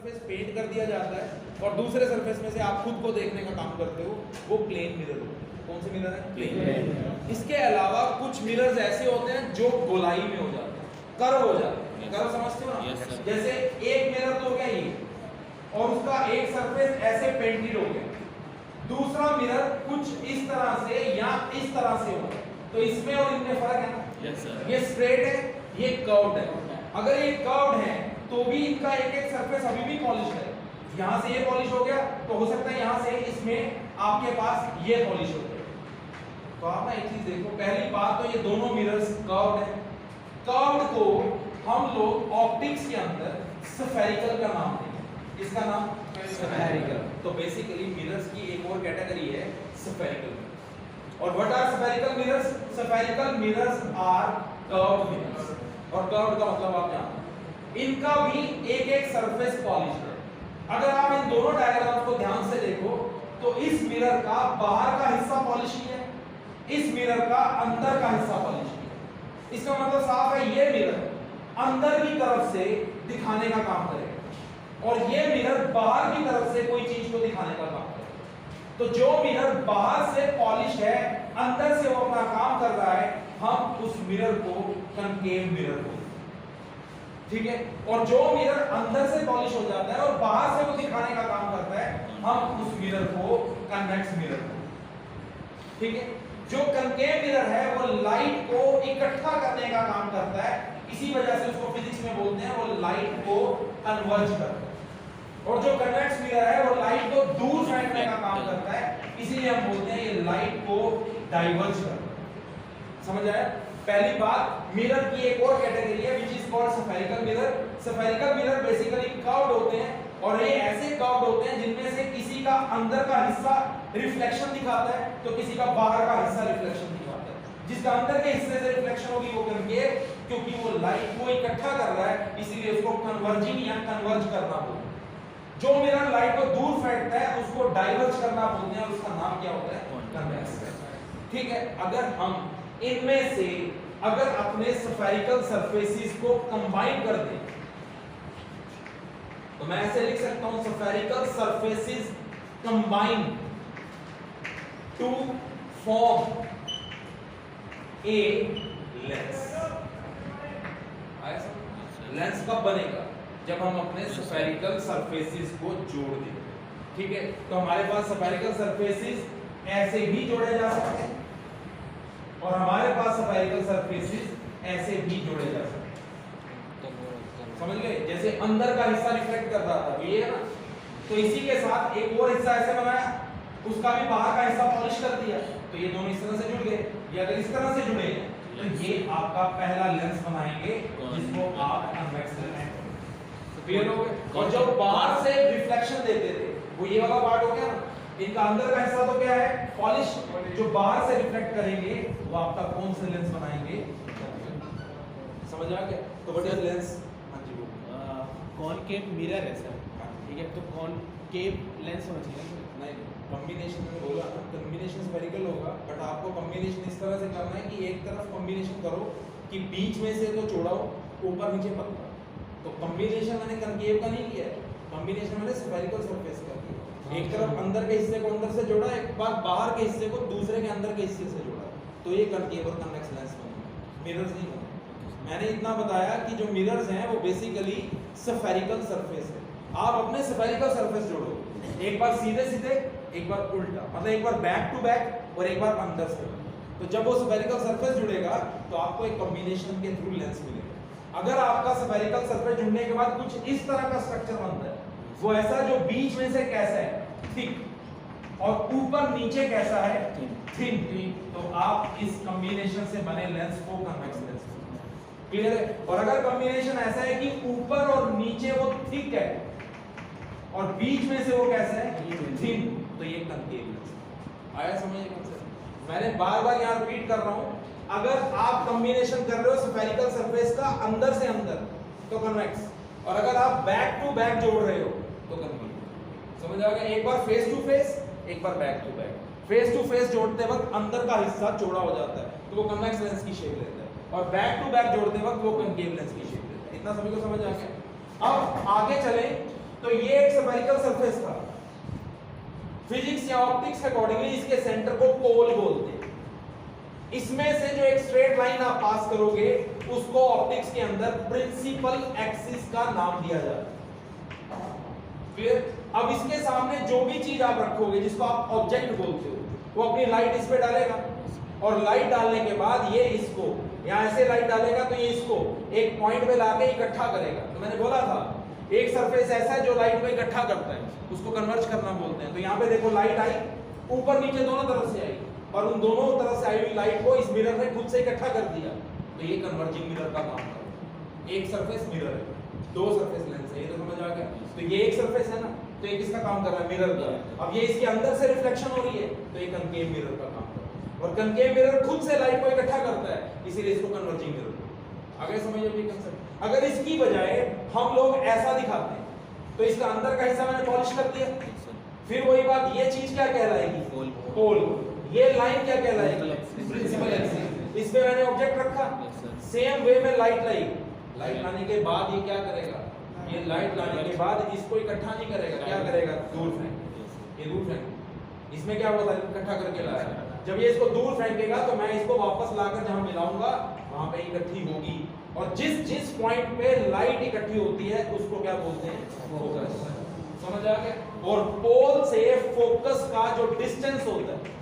Surface paint कर दिया जाता है और दूसरे सरफेस में से आप खुद को देखने का काम करते हो, वो प्लेन मिरर होते हैं। कौन से मिरर है? प्लेन। इसके अलावा कुछ मिरर्स ऐसे होते हैं जो गोलाई में हो जाते हैं, कर्व हो जाते हैं। कर्व समझते हो ना? जैसे एक मिरर तो हो गया ये और उसका एक सरफेस ऐसे पेंटेड हो गया, दूसरा मिरर कुछ इस तरह से या इस तरह से होगा, तो इसमें और इनमें फर्क है ना? ये स्ट्रेट है, ये कर्व्ड है। अगर ये कर्व्ड है तो भी इनका एक एक सरफेस अभी भी पॉलिश है। यहां से ये पॉलिश हो गया तो हो सकता है यहां से इसमें आपके पास ये पॉलिश हो जाए। तो आप ना एक चीज देखो, पहली बात तो ये दोनों मिरर्स कर्व्ड है। कर्व्ड को हम लोग ऑप्टिक्स के अंदर स्फेरिकल का नाम देंगे। इसका नाम स्फेरिकल। तो बेसिकली मिरर्स की एक और कैटेगरी है स्फेरिकल। और what are spherical mirrors? Spherical mirrors are curved mirrors. और कर्व्ड का मतलब आप जानते हैं, इनका भी एक एक सरफेस पॉलिश है। अगर आप इन दोनों डायग्राम को ध्यान से देखो तो इस मिरर का बाहर का हिस्सा पॉलिश किया है, इस मिरर का अंदर का हिस्सा पॉलिश किया है। इसका मतलब साफ है, ये मिरर अंदर की तरफ से दिखाने का काम करेगा और ये मिरर बाहर की तरफ से कोई चीज को दिखाने का काम करेगा। तो जो मिरर बाहर से पॉलिश है, अंदर से वो अपना काम कर रहा है, हम उस मिरर को कनकेव मिरर बोलते हैं। ठीक है? और जो मिरर अंदर से पॉलिश हो जाता है और बाहर से वो दिखाने का काम करता है, हम उस मिरर को कन्वेक्स मिरर बोलते हैं। ठीक है? जो कनकेव मिरर है वो लाइट को इकट्ठा करने का काम करता है, इसी वजह से उसको फिजिक्स में बोलते हैं वो लाइट को कन्वर्ज करता है। और जो कन्वेक्स मिरर है वो लाइट को दूर फेंकने का काम करता है, इसीलिए हम बोलते हैं ये लाइट को डाइवर्ज करता है। समझ आया? पहली बात, मिरर की एक और कैटेगरी है which is called spherical mirror. Spherical mirror basically curved होते हैं और ये ऐसे कर्व्ड होते हैं जिनमें से किसी का अंदर का हिस्सा रिफ्लेक्शन दिखाता है तो किसी का बाहर का हिस्सा रिफ्लेक्शन दिखाता है। जिसका अंदर के हिस्से से रिफ्लेक्शन होगी वो कनकेव, क्योंकि वो लाइट को इकट्ठा कर रहा है, इसीलिए उसको कन्वर्जिंग या कन्वर्ज करना बोलते हैं। जो मिरर लाइट को दूर फेंकता है उसको डाइवर्ज करना बोलते हैं और उसका नाम क्या होता है? कन्वेक्स। ठीक है? अगर हम इनमें से अगर अपने स्फेरिकल सरफेसेस को कंबाइन कर दें तो मैं ऐसे लिख सकता हूं, spherical surfaces combine to form a lens. Lens कब बनेगा? जब हम अपने स्फेरिकल सरफेसेस को जोड़ दें। ठीक है? तो हमारे पास स्फेरिकल सरफेसेस ऐसे भी जोड़े जा सकते हैं और हमारे पास स्फेरिकल सरफेसेस ऐसे भी जोड़े जा सकते हैं। समझ गए? जैसे अंदर का हिस्सा रिफ्लेक्ट कर रहा था, ये है ना, तो इसी के साथ एक और हिस्सा ऐसे बनाया, उसका भी बाहर का हिस्सा पॉलिश कर दिया, तो ये दोनों इस तरह से जुड़ गए। ये अगर इस तरह से जुड़े तो ये आपका पहला लेंस बनाएंगे जिसको आप कन्वेक्स लेंस। क्लियर हो गए? और जो बाहर से रिफ्लेक्शन देते थे वो ये वाला पार्ट हो गया ना, इनका अंदर का हिस्सा तो क्या है? पॉलिश। जो बाहर से रिफ्लेक्ट करेंगे वो आपका कौन सा लेंस बनाएंगे? समझ आ गया? तो व्हाट इज लेंस? हां जी, कॉनकेव मिरर है सर। ठीक है, तो कॉनकेव लेंस होना चाहिए। नहीं, कॉम्बिनेशन में बोला ना, कॉम्बिनेशन स्फेरिकल होगा, बट आपको कॉम्बिनेशन इस तरह से करना है कि एक तरफ कॉम्बिनेशन करो कि बीच में से तो चौड़ा हो, ऊपर नीचे पतला। तो कॉम्बिनेशन मैंने कनकेव का नहीं किया है, कॉम्बिनेशन मैंने स्फेरिकल सरफेस का किया। एक तरफ अंदर के हिस्से को अंदर से जोड़ा, एक बार बाहर के हिस्से को दूसरे के अंदर के हिस्से से जोड़ा, तो ये कनकेव और कन्वेक्स लेंस बनेगा, मिरर्स नहीं बनेंगे। मैंने इतना बताया कि जो मिरर्स हैं वो बेसिकली स्फेरिकल सरफेस है। आप अपने स्फेरिकल सरफेस जोड़ो, एक बार सीधे सीधे, एक बार उल्टा, मतलब एक बार बैक टू बैक और एक बार अंदर से। तो जब वो स्फेरिकल सरफेस जुड़ेगा तो आपको एक कॉम्बिनेशन के थ्रू लेंस मिलेगा। अगर आपका स्फेरिकल सरफेस जुड़ने के बाद कुछ इस तरह का स्ट्रक्चर बनता है, वो ऐसा जो बीच में से कैसा है? थिक, और ऊपर नीचे कैसा है? थिन। तो आप इस कॉम्बिनेशन से बने लेंस को कन्वेक्स लेंस। क्लियर है? और अगर कॉम्बिनेशन ऐसा है कि ऊपर और नीचे वो थिक है और बीच में से वो कैसा है? थिन, तो ये कनकेव लेंस। आया समझ में कंसेप्ट? मैंने बार-बार यहां रिपीट कर रहा हूं, अगर आप कॉम्बिनेशन कर रहे हो स्फेरिकल सरफेस का अंदर से अंदर तो कन्वेक्स, और अगर आप बैक टू बैक जोड़ रहे हो तो कन्वेक्स। समझ आ गया? एक बार फेस टू फेस, एक बार back to back. Face to face जोड़ते वक्त अंदर का हिस्सा चौड़ा हो जाता है तो वो कन्वेक्स लेंस की शेप लेता है, और बैक टू बैक जोड़ते वक्त वो कनकेव लेंस की शेप लेता है। इतना सभी को समझ आ गया? अब आगे चलें तो ये एक स्फेरिकल सरफेस था। फिजिक्स या ऑप्टिक्स अकॉर्डिंगली इसके सेंटर को पोल बोलते हैं। इसमें से जो एक स्ट्रेट लाइन आप पास करोगे उसको ऑप्टिक्स के अंदर प्रिंसिपल एक्सिस का नाम दिया जाता है। क्लियर? अब इसके सामने जो भी चीज आप रखोगे जिसको आप ऑब्जेक्ट बोलते हो, वो अपनी लाइट इस पे डालेगा, और लाइट डालने के बाद ये इसको यहाँ ऐसे लाइट डालेगा तो ये इसको एक पॉइंट पे लाके इकट्ठा करेगा। तो मैंने बोला था एक सरफेस ऐसा है जो लाइट को इकट्ठा करता है, उसको कन्वर्ज करना बोलते हैं। तो यहाँ पे देखो लाइट आई, ऊपर नीचे दोनों तरफ से आई, और उन दोनों तरफ से आई हुई लाइट को इस मिरर ने खुद से इकट्ठा कर दिया। तो ये कन्वर्जिंग मिरर का काम है। एक सरफेस मिरर है, दो सरफेस लेंस है, ये तो समझ आ गया। तो ये एक सरफेस है ना, तो ये किसका काम कर रहा है? मिरर का। अब ये इसके अंदर से रिफ्लेक्शन हो रही है तो ये कनकेव मिरर का काम कर रहा है, और कनकेव मिरर खुद से लाइट को इकट्ठा करता है, इसीलिए इसको कन्वर्जिंग मिरर। आगे समझिए ये कांसेप्ट। अगर इसकी बजाय हम लोग ऐसा दिखाते हैं तो इसका अंदर का हिस्सा मैंने पॉलिश कर दिया, फिर वही बात, ये चीज क्या कहलाएगी? पोल। ये लाइन क्या कहलाएगी? Principal axis. इस पे मैंने ऑब्जेक्ट रखा, सेम वे में लाइट लाई, लाइट लाने के बाद ये क्या करेगा? ये लाइट लाने के बाद इसको इकट्ठा नहीं करेगा, क्या करेगा? दूर फेंक। ये दूर फेंक। इसमें क्या होता है? इकट्ठा करके लाया। जब ये इसको दूर फेंकेगा तो मैं इसको वापस लाकर जहां मिलाऊंगा वहां पे इकट्ठी होगी, और जिस पॉइंट पे लाइट इकट्ठी होती है उसको क्या बोलते हैं? फोकस। समझ आ गया? और पोल से फोकस का जो डिस्टेंस होता है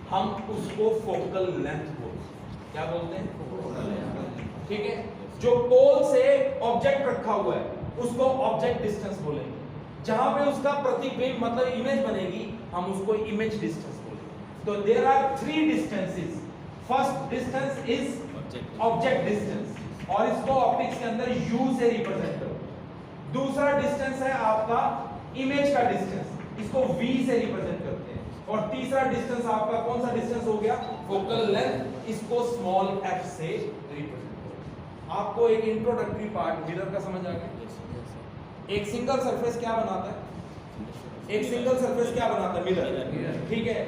हम उसको फोकल लेंथ बोलते हैं। क्या बोलते हैं? Focal length. ठीक है? जो पोल से ऑब्जेक्ट रखा हुआ है उसको ऑब्जेक्ट डिस्टेंस बोलेंगे। जहां पे उसका प्रतिबिंब मतलब इमेज बनेगी हम उसको इमेज डिस्टेंस बोलेंगे। तो there are 3 distances. First distance is object distance, और इसको ऑप्टिक्स के अंदर u से रिप्रेजेंट करो। दूसरा डिस्टेंस है आपका इमेज का डिस्टेंस, इसको v से रिप्रेजेंट करते हैं। और तीसरा डिस्टेंस आपका कौन सा डिस्टेंस हो गया? फोकल लेंथ, इसको स्मॉल f से रिप्रेजेंट करो। आपको एक इंट्रोडक्टरी पार्ट मिरर का समझ आ गया? एक सिंगल सरफेस क्या बनाता है? एक सिंगल सरफेस क्या बनाता है? मिरर। ठीक है?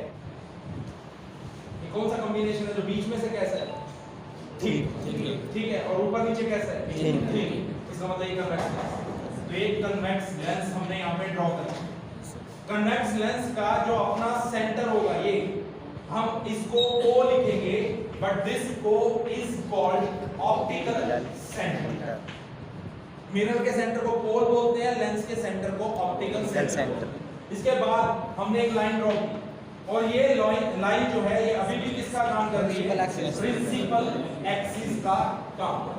ये कौन सा कॉम्बिनेशन है जो बीच में से कैसा है? ठीक है, और ऊपर नीचे कैसा है? ठीक। इसका मतलब ये कन्वेक्स लेंस। तो एक कन्वेक्स लेंस हमने यहाँ पे ड्रॉ करा। कन्वेक्स लेंस का जो अपना सेंटर होगा ये हम इसको O लिखेंगे, but this O is called optical centre. Mirror के सेंटर को पोल बोलते हैं, लेंस के सेंटर को ऑप्टिकल सेंटर। इसके बाद हमने एक लाइन ड्रॉ की, और ये लाइन जो है ये अभी भी किसका काम कर रही है? प्रिंसिपल एक्सिस का काम।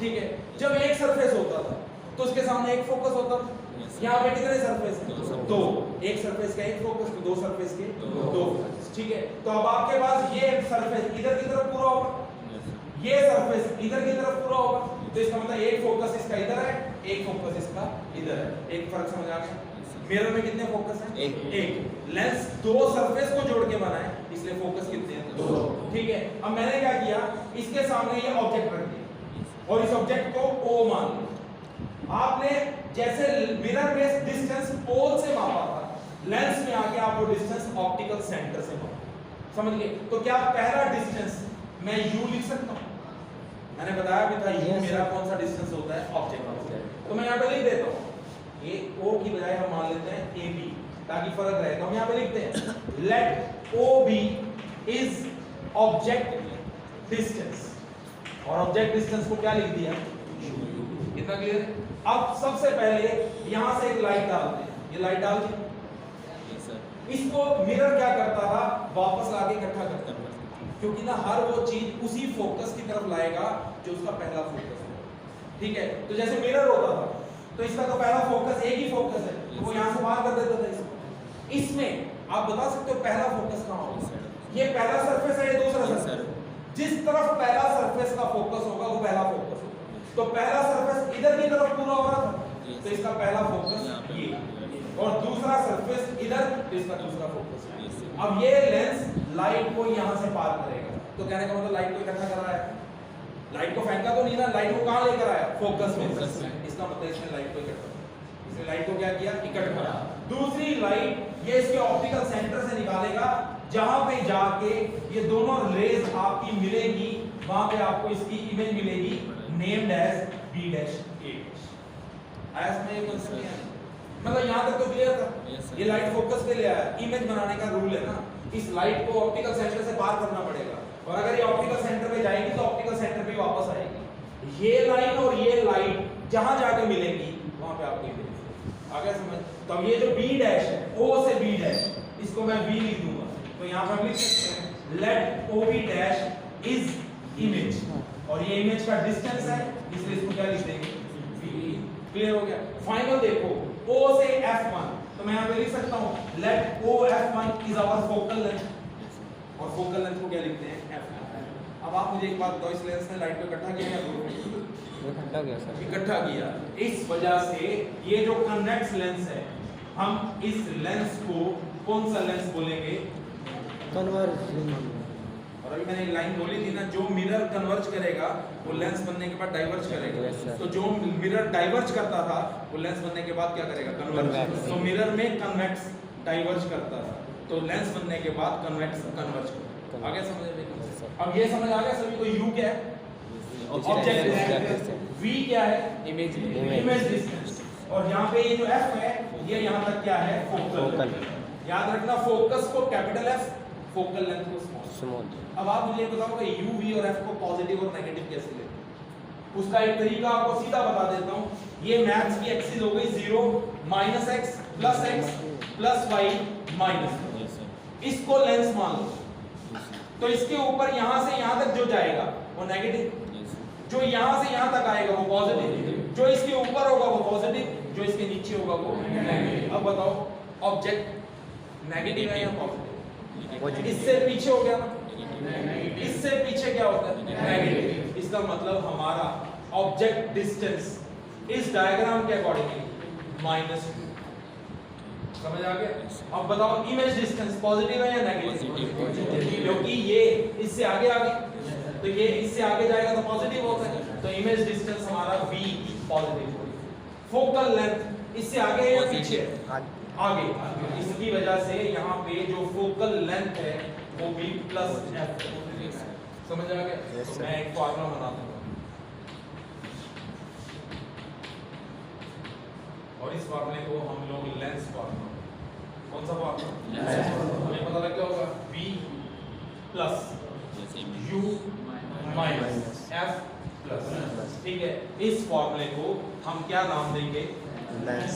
ठीक है? जब एक सरफेस होता था तो उसके सामने एक फोकस होता था। यहाँ पे कितने सरफेस हैं? 2। एक सरफेस का एक फोकस, तो 2 सरफेस के 2 फोकस। ठीक है? तो अब आपके पास ये सरफेस इधर की तरफ पूरा होगा, ये सरफेस इधर की तरफ पूरा होगा, तो इसका मतलब एक फोकस इसका इधर है, एक फोकस इसका इधर है। एक फर्क समझ आ गया? मिरर में कितने फोकस हैं? एक। लेंस 2 सरफेस को जोड़ के बना है, इसलिए फोकस कितने हैं? 2। ठीक है? अब मैंने क्या किया, इसके सामने ये ऑब्जेक्ट रख दिया और इस ऑब्जेक्ट को O मान लिया। आपने जैसे मिरर में डिस्टेंस पोल से मापा था, लेंस में आके आप वो डिस्टेंस ऑप्टिकल सेंटर से मापा। समझ गए? तो क्या पहला डिस्टेंस मैं U लिख सकता हूं? मैंने बताया भी था U मेरा कौन सा डिस्टेंस होता है? ऑब्जेक्ट। तो मैं यहाँ पे लिख देता हूँ, ये O की बजाय हम मान लेते हैं AB, ताकि फर्क रहे। तो हम यहाँ पे लिखते हैं let OB is object distance, और ऑब्जेक्ट डिस्टेंस को क्या लिख दिया? इतना क्लियर है? अब सबसे पहले यहां से एक लाइट डालते हैं, ये लाइट डाल दी। इसको मिरर क्या करता था? वापस लाके इकट्ठा करता था, क्योंकि ना हर वो चीज उसी फोकस की तरफ लाएगा जो उसका पहला फोकस है। ठीक है? तो जैसे मिरर होता था तो इसका तो पहला फोकस एक ही फोकस है, वो यहां से बाहर कर देता था इसको। इसमें आप बता सकते हो पहला फोकस कहां होगा? ये पहला सरफेस है, ये दूसरा सरफेस। जिस तरफ पहला सरफेस का फोकस होगा वो पहला फोकस होगा। तो पहला सरफेस इधर की तरफ पूरा हो रहा था, तो इसका पहला फोकस ये, और दूसरा सरफेस इधर, तो इसका दूसरा फोकस। अब ये लेंस लाइट को यहां से पार करेगा, तो कहने का मतलब लाइट को इकट्ठा कर रहा है। लाइट को फेंका तो नहीं ना, लाइट को कहां लेकर आया? फोकस में। इसका मतलब इसने लाइट को इकट्ठा, इसने लाइट को क्या किया? इकट्ठा। दूसरी लाइट ये इसके ऑप्टिकल सेंटर से निकालेगा, जहां पे जाके ये दोनों रेज आपकी मिलेगी, वहां पे आपको इसकी इमेज मिलेगी नेम्ड एज B' A'। आया इसमें ये कांसेप्ट? मतलब यहाँ तक तो क्लियर था। Yes, sir. ये लाइट फोकस पे ले आया, इमेज बनाने का रूल है ना, इस लाइट को ऑप्टिकल सेंटर से पार करना पड़ेगा, और अगर ये ऑप्टिकल सेंटर पे जाएगी तो ऑप्टिकल सेंटर पे ही वापस आएगी। ये लाइन और ये लाइन जहां जाके मिलेंगी वहां पे आपको इमेज आ गया समझ। तो अब ये जो B डैश है, O से B डैश, इसको मैं V लिख दूंगा, तो यहाँ पर लिख सकते हैं let OB dash is image, और ये इमेज का डिस्टेंस है, इसलिए इसको क्या लिख देंगे, V। क्लियर हो गया। फाइनल देखो O से F1, तो मैं यहाँ पे लिख सकता हूँ let OF1 is our focal length, और फोकल लेंथ को क्या लिखते हैं, F1। अब आप मुझे एक बात बताओ, इस लेंस ने लाइट को इकट्ठा किया या दूर इकट्ठा गया सर। इकट्ठा किया। इस वजह से ये जो कन्वेक्स लेंस है, हम इस लेंस को कौन सा लेंस बोलेंगे, कन्वर्जन। और अभी मैंने एक लाइन बोली थी ना, जो मिरर कन्वर्ज करेगा वो लेंस बनने के बाद डाइवर्ज करेगा। Yes, sir. तो जो मिरर डाइवर्ज करता था वो लेंस बनने के बाद क्या करेगा, कन्वर्ज। Convex. तो मिरर में कन्वेक्स डाइवर्ज करता था, तो लेंस बनने के बाद कन्वेक्स कन्वर्ज करता। आगे समझ में? Yes, sir. अब ये समझ आ गया सभी को, U क्या है, ऑब्जेक्ट है, V क्या है, इमेज इमेज डिस्टेंस, और यहाँ पे ये जो F है ये यहाँ तक क्या है, फोकल। फोकल। याद रखना फोकस को कैपिटल F, फोकल लेंथ को स्मॉल। स्मॉल। अब आप मुझे बताओ कि U, V और F को पॉजिटिव और नेगेटिव कैसे लेते हैं। उसका एक तरीका आपको सीधा बता देता हूँ। ये मैथ्स की एक्सिस हो गई 0 -x + y माइनस, इसको लेंस मान लो, तो इसके ऊपर यहाँ से यहाँ तक जो जाएगा वो नेगेटिव, जो यहाँ से यहाँ तक आएगा वो पॉजिटिव, जो इसके ऊपर होगा वो पॉजिटिव, जो इसके नीचे होगा वो नेगेटिव। अब बताओ ऑब्जेक्ट नेगेटिव है या पॉजिटिव, इससे पीछे हो गया ना, इससे पीछे क्या होता है, नेगेटिव। इसका मतलब हमारा ऑब्जेक्ट डिस्टेंस इस डायग्राम के अकॉर्डिंगली -2। समझ आ गया। अब बताओ इमेज डिस्टेंस पॉजिटिव है या नेगेटिव, क्योंकि ये इससे आगे आ गई, तो ये इससे आगे जाएगा तो पॉजिटिव होता है, तो इमेज डिस्टेंस हमारा V पॉजिटिव। फोकल लेंथ इससे आगे है या पीछे, आगे, इसकी वजह से यहाँ पे जो फोकल लेंथ है वो B + F। समझ आ गया। Yes, तो sir. मैं एक फार्मूला बना दूंगा, और इस फार्मूले को हम लोग लेंस फार्मूला, कौन सा फार्मूला, हमें पता लग गया होगा V + U - F+। ठीक है, इस फार्मूले को हम क्या नाम देंगे, लेंस।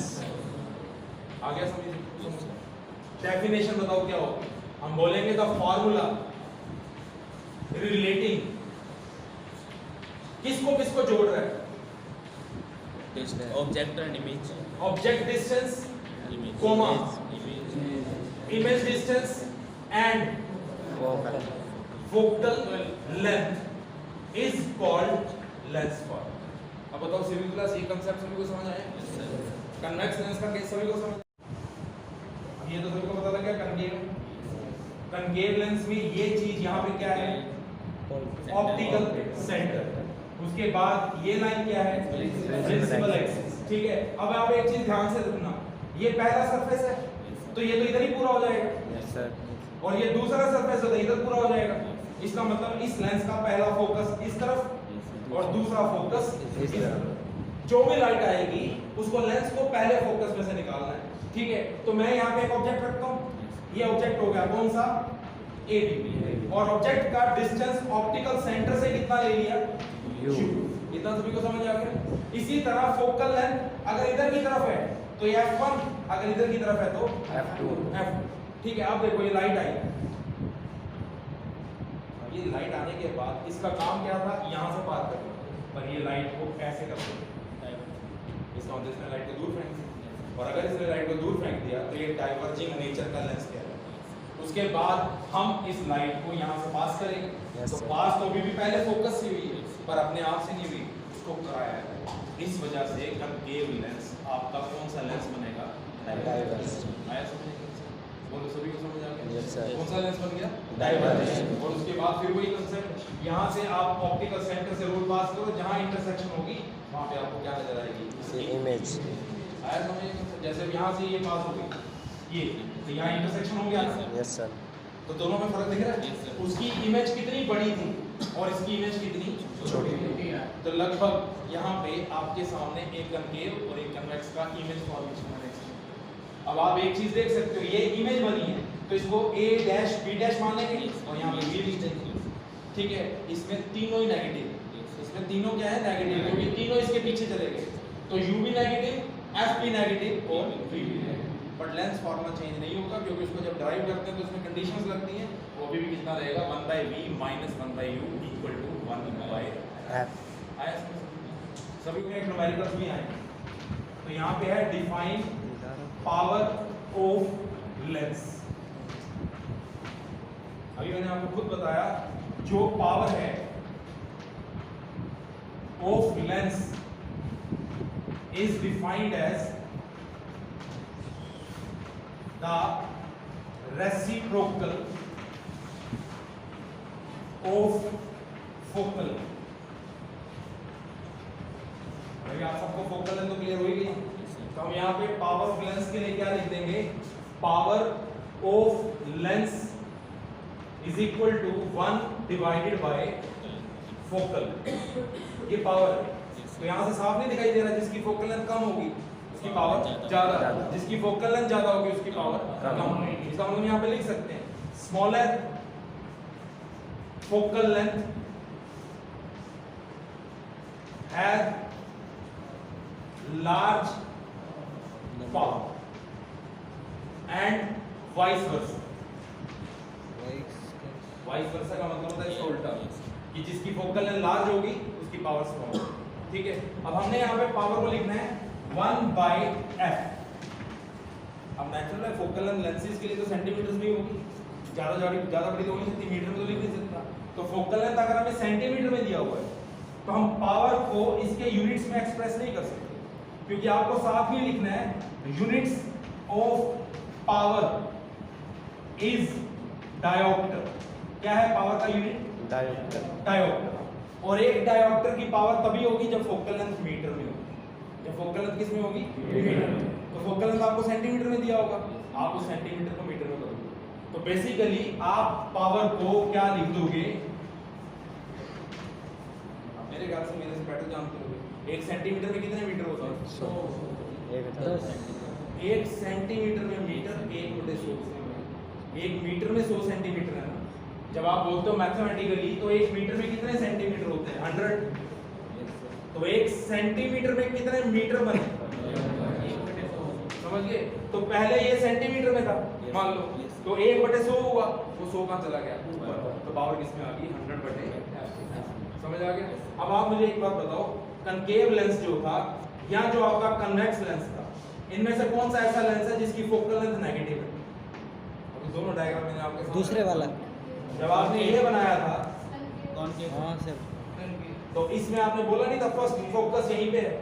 आ गया समझ। डेफिनेशन बताओ क्या होगा, हम बोलेंगे द फार्मूला रिलेटिंग, किसको किसको जोड़ रहा है, object and image, object distance comma image distance and focal. Focal length is called lens formula. अब बताओ सिविल क्लास ये कांसेप्ट सभी को समझ आया, कन्वेक्स लेंस का केस सभी को समझ, अब ये तो सभी को पता लग गया। कनकेव लेंस में ये चीज यहाँ पे क्या है, ऑप्टिकल सेंटर, उसके बाद ये लाइन क्या है, प्रिंसिपल एक्सिस। ठीक है, अब आप एक चीज ध्यान से रखना, ये पहला सरफेस है तो ये तो इधर ही पूरा हो जाएगा, यस सर। और ये दूसरा सरफेस है तो इधर पूरा हो जाएगा। इसका मतलब इस लेंस का पहला फोकस इस तरफ और दूसरा फोकस इस तरफ। जो भी लाइट आएगी उसको लेंस को पहले फोकस में से निकालना है। ठीक है, तो मैं यहाँ पे एक ऑब्जेक्ट रखता हूँ, ये ऑब्जेक्ट हो गया कौन सा, AB, और ऑब्जेक्ट का डिस्टेंस ऑप्टिकल सेंटर से कितना ले लिया, U। इतना सभी को समझ आ गया। इसी तरह फोकल लेंथ अगर इधर की तरफ है तो ये F1, अगर इधर की तरफ है तो F2। ठीक है, अब देखो ये लाइट आई, ये लाइट आने के बाद इसका काम क्या था, यहाँ से पार करना, पर ये लाइट को ऐसे कर दिया, इसका मतलब इसने लाइट को दूर फेंक दिया, और अगर इसने लाइट को दूर फेंक दिया तो ये डाइवर्जिंग नेचर का लेंस कहलाता है। उसके बाद हम इस लाइट को यहाँ से पास करेंगे, Yes, तो sir. पास तो अभी भी पहले फोकस से हुई है पर अपने आप से नहीं हुई, उसको कराया है। इस वजह से कनकेव लेंस आपका कौन सा लेंस बनेगा, डाइवर्स। आया समझ, बोलो सभी को समझ आ गया, Yes, sir. कौन सा लेंस बन गया, डाइवर्स। और उसके बाद फिर वही कंसेप्ट, यहाँ से आप ऑप्टिकल सेंटर से रूट पास करो, जहाँ इंटरसेक्शन होगी वहाँ पे आपको क्या नजर आएगी, इमेज। आया समझ। जैसे यहाँ से ये पास हो गई, ये तो यहाँ इंटरसेक्शन हो गया ना, यस सर। तो दोनों में फर्क दिख रहा Yes, sir. है। उसकी इमेज कितनी बड़ी थी और इसकी इमेज कितनी छोटी थी, तो लगभग यहाँ पे आपके सामने एक कनकेव और एक कन्वेक्स का इमेज फॉर्मेशन है। अब आप एक चीज देख सकते हो, ये इमेज बनी है तो इसको a डैश b डैश मान लेंगे और यहाँ पे b लिख देंगे, ठीक है। इसमें तीनों ही नेगेटिव है, इसमें तीनों क्या है नेगेटिव, क्योंकि तीनों इसके पीछे चले गए, तो u भी नेगेटिव, f भी नेगेटिव और v भी negative. But lens formula change नहीं होगा, क्योंकि उसको जब ड्राइव करते हैं तो उसमें कंडीशंस लगती हैं, वो भी कितना रहेगा 1/v - 1/u = 1/f। आया सभी में एक न्यूमेरिकल्स भी आए। तो यहाँ पे है डिफाइन पावर ऑफ लेंस। अभी मैंने आपको खुद बताया जो पावर है of lens is defined as the reciprocal of focal. अभी आप सबको फोकल लेंथ तो क्लियर हो ही गई, तो हम यहाँ पे पावर ऑफ लेंस के लिए क्या लिख देंगे, power of lens is equal to 1 divided by focal. ये पावर है, तो यहाँ से साफ नहीं दिखाई दे रहा, जिसकी फोकल लेंथ कम होगी उसकी पावर ज्यादा, जिसकी फोकल लेंथ ज्यादा होगी उसकी पावर कम होगी। इसका मतलब यहाँ पे लिख सकते हैं smaller focal length has large power and vice versa। vice versa का मतलब होता है इसका उल्टा, कि जिसकी फोकल लेंथ लार्ज होगी उसकी पावर स्मॉल होगी, ठीक है। अब हमने यहाँ पे पावर को लिखना है 1/f। अब नेचुरल है फोकल लेंथ लेंसेज के लिए तो सेंटीमीटर्स में होगी, ज्यादा बड़ी तो हो नहीं सकती, मीटर में तो लिख नहीं सकता। तो फोकल लेंथ अगर हमें सेंटीमीटर में दिया हुआ है तो हम पावर को इसके यूनिट्स में एक्सप्रेस नहीं कर सकते, क्योंकि आपको साथ में लिखना है units of power is dioptre. क्या है पावर का यूनिट? डायोप्टर। और एक डायोप्टर की पावर तभी होगी जब फोकल लेंथ मीटर में होगी। जब फोकल लेंथ किस में होगी? मीटर में। तो फोकल लेंथ आपको सेंटीमीटर में दिया होगा, आप उस सेंटीमीटर को मीटर में बदलोगे, तो बेसिकली आप पावर को क्या लिख दोगे, मेरे ख्याल से मेरे से बेटर जानते होगे, 1 सेंटीमीटर में कितने मीटर होता है? 100। 1 सेंटीमीटर में मीटर 1/100। 1 मीटर में 100 सेंटीमीटर है ना। जब आप बोलते हो मैथमेटिकली तो 1 मीटर में कितने सेंटीमीटर होते हैं? 100। तो 1 सेंटीमीटर में कितने मीटर बने? समझ गए? तो पहले ये सेंटीमीटर में था मान लो, तो 1/100 हुआ, वो 100 कहाँ चला गया? ऊपर। तो पावर किसमें आ गई? 100/f। समझ आ गया? अब आप मुझे एक बात बताओ, कनकेव लेंस जो था या जो आपका कन्वेक्स लेंस था, इनमें से कौन सा ऐसा लेंस है जिसकी फोकल लेंथ नेगेटिव है? अभी दोनों डायग्राम मैंने आपके सामने दूसरे वाला जब आपने ये बनाया था हाँ सर, तो इसमें आपने बोला नहीं था फर्स्ट फोकस यहीं पे है,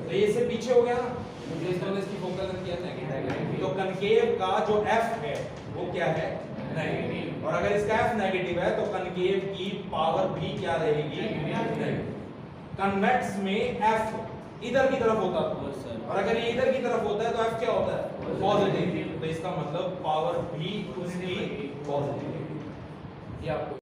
तो ये से पीछे हो गया ना, तो इसकी फोकल लेंथ क्या है? नेगेटिव। तो कनकेव का जो f है वो क्या है? नेगेटिव। और अगर इसका f नेगेटिव है तो कनकेव की पावर भी क्या रहेगी? नेगेटिव। कन्वेक्स में f इधर की तरफ होता है, और अगर ये इधर की तरफ होता है तो f क्या होता है? पॉजिटिव। तो इसका मतलब पावर भी उसकी पॉजिटिव। ये आपको